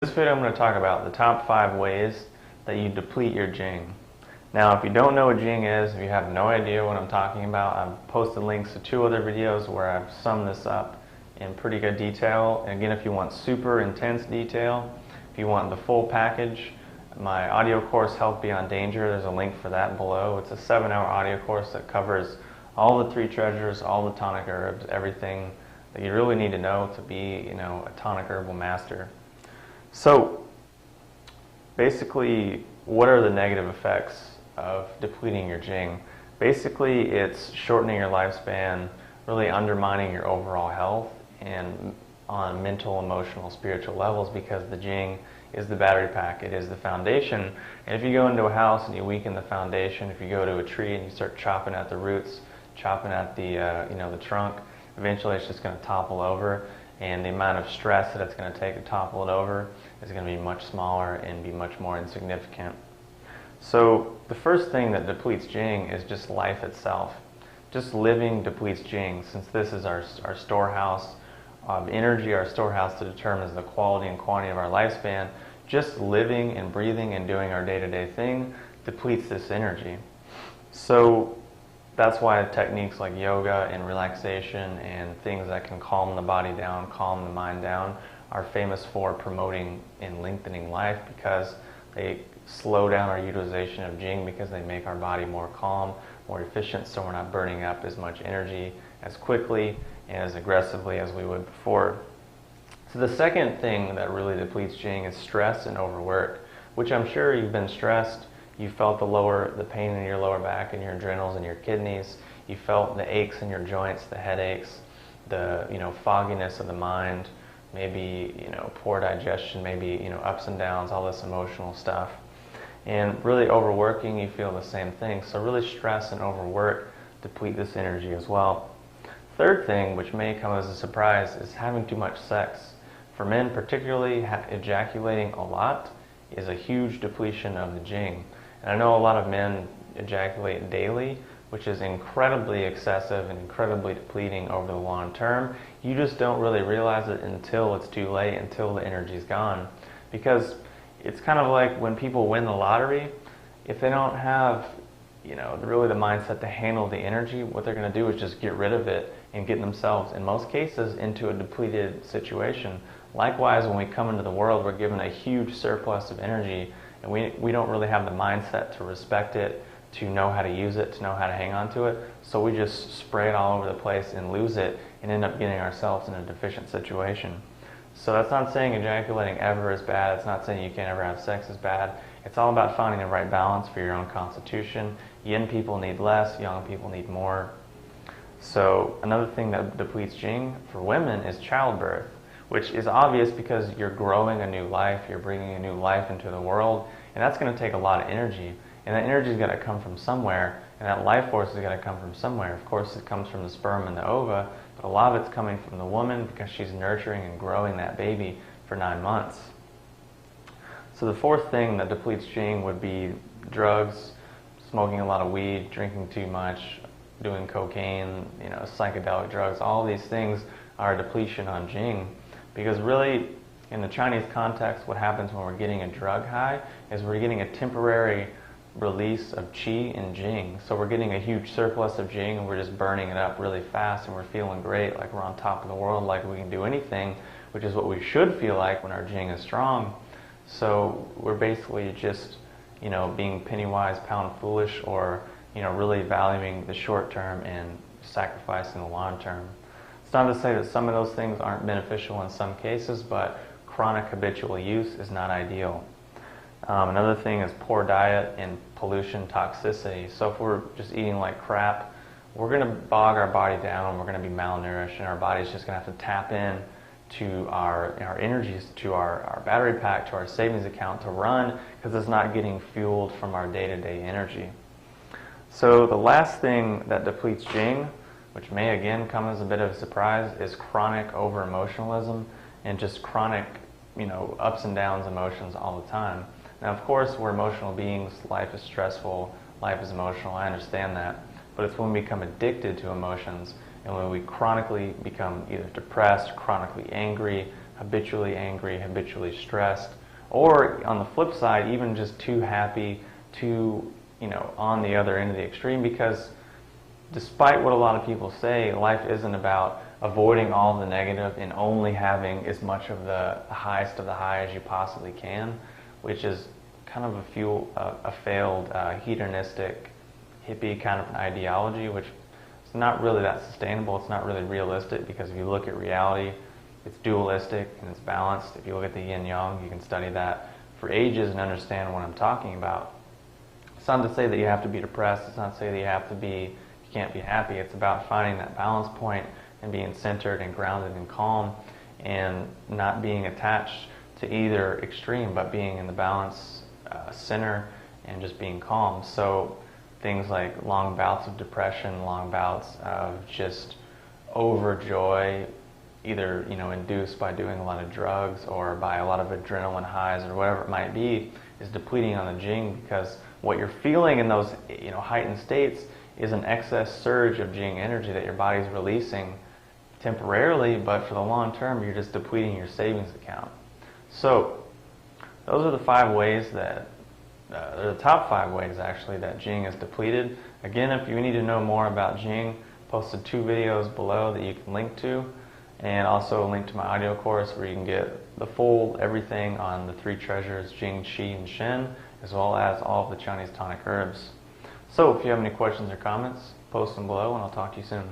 In this video I'm going to talk about the top 5 ways that you deplete your Jing. Now if you don't know what Jing is, if you have no idea what I'm talking about, I've posted links to 2 other videos where I've summed this up in pretty good detail. And again, if you want super intense detail, if you want the full package, my audio course Health Beyond Danger, there's a link for that below. It's a 7-hour audio course that covers all the 3 treasures, all the tonic herbs, everything that you really need to know to be, a tonic herbal master. So basically, what are the negative effects of depleting your Jing? Basically, it's shortening your lifespan, really undermining your overall health and on mental, emotional, spiritual levels, because the Jing is the battery pack, it is the foundation. And if you go into a house and you weaken the foundation, if you go to a tree and you start chopping at the roots, chopping at the the trunk, eventually it's just going to topple over, and the amount of stress that it's going to take to topple it over is going to be much smaller and be much more insignificant. So the first thing that depletes Jing is just life itself. Just living depletes Jing, since this is our storehouse of energy, our storehouse that determines the quality and quantity of our lifespan. Just living and breathing and doing our day-to-day thing depletes this energy. So that's why techniques like yoga and relaxation and things that can calm the body down, calm the mind down, are famous for promoting and lengthening life, because they slow down our utilization of Jing, because they make our body more calm, more efficient, so we're not burning up as much energy as quickly and as aggressively as we would before. So the second thing that really depletes Jing is stress and overwork, which I'm sure you've been stressed. You felt the pain in your lower back and your adrenals and your kidneys. You felt the aches in your joints, the headaches, the fogginess of the mind, maybe poor digestion, maybe ups and downs, all this emotional stuff. And really overworking, you feel the same thing. So really stress and overwork deplete this energy as well. Third thing, which may come as a surprise, is having too much sex. For men particularly, ejaculating a lot is a huge depletion of the Jing. And I know a lot of men ejaculate daily, which is incredibly excessive and incredibly depleting over the long term. You just don't really realize it until it's too late, until the energy's gone. Because it's kind of like when people win the lottery, if they don't have really the mindset to handle the energy, what they're going to do is just get rid of it and get themselves, in most cases, into a depleted situation. Likewise, when we come into the world, we're given a huge surplus of energy, and we don't really have the mindset to respect it, to know how to use it, to know how to hang on to it. So we just spray it all over the place and lose it and end up getting ourselves in a deficient situation. So that's not saying ejaculating ever is bad. It's not saying you can't ever have sex is bad. It's all about finding the right balance for your own constitution. Yin people need less, yang people need more. So another thing that depletes Jing for women is childbirth, which is obvious because you're growing a new life, you're bringing a new life into the world, and that's going to take a lot of energy. And that energy is going to come from somewhere, and that life force is going to come from somewhere. Of course, it comes from the sperm and the ova, but a lot of it's coming from the woman, because she's nurturing and growing that baby for 9 months. So the fourth thing that depletes Jing would be drugs, smoking a lot of weed, drinking too much, doing cocaine, psychedelic drugs. All these things are a depletion on Jing. Because really, in the Chinese context, what happens when we're getting a drug high is we're getting a temporary release of qi and Jing. So we're getting a huge surplus of Jing, and we're just burning it up really fast, and we're feeling great, like we're on top of the world, like we can do anything, which is what we should feel like when our Jing is strong. So we're basically just, being penny wise, pound foolish, or, really valuing the short term and sacrificing the long term. It's not to say that some of those things aren't beneficial in some cases, but chronic habitual use is not ideal. Another thing is poor diet and pollution toxicity. So if we're just eating like crap, we're going to bog our body down, and we're going to be malnourished, and our body's just going to have to tap in to our energies, to our battery pack, to our savings account to run, because it's not getting fueled from our day-to-day energy. So the last thing that depletes Jing, which may again come as a bit of a surprise, is chronic over-emotionalism and just chronic, ups and downs emotions all the time. Now, of course, we're emotional beings. Life is stressful. Life is emotional. I understand that. But it's when we become addicted to emotions, and when we chronically become either depressed, chronically angry, habitually angry, habitually stressed, or on the flip side, even just too happy, too, on the other end of the extreme. Because despite what a lot of people say, life isn't about avoiding all the negative and only having as much of the highest of the high as you possibly can, which is kind of a failed hedonistic hippie kind of an ideology, which is not really that sustainable. It's not really realistic, because if you look at reality, it's dualistic and it's balanced. If you look at the yin-yang, you can study that for ages and understand what I'm talking about. It's not to say that you have to be depressed. It's not to say that you can't be happy. It's about finding that balance point and being centered and grounded and calm, and not being attached to either extreme, but being in the balance center and just being calm. So things like long bouts of depression, long bouts of just overjoy, either induced by doing a lot of drugs or by a lot of adrenaline highs or whatever it might be, is depleting on the Jing, because what you're feeling in those heightened states is an excess surge of Jing energy that your body's releasing temporarily, but for the long term you're just depleting your savings account. So those are the 5 ways that they're the top 5 ways actually that Jing is depleted. Again, if you need to know more about Jing, posted 2 videos below that you can link to, and also a link to my audio course where you can get the full everything on the 3 treasures, Jing, Qi, and Shen, as well as all of the Chinese tonic herbs. So if you have any questions or comments, post them below and I'll talk to you soon.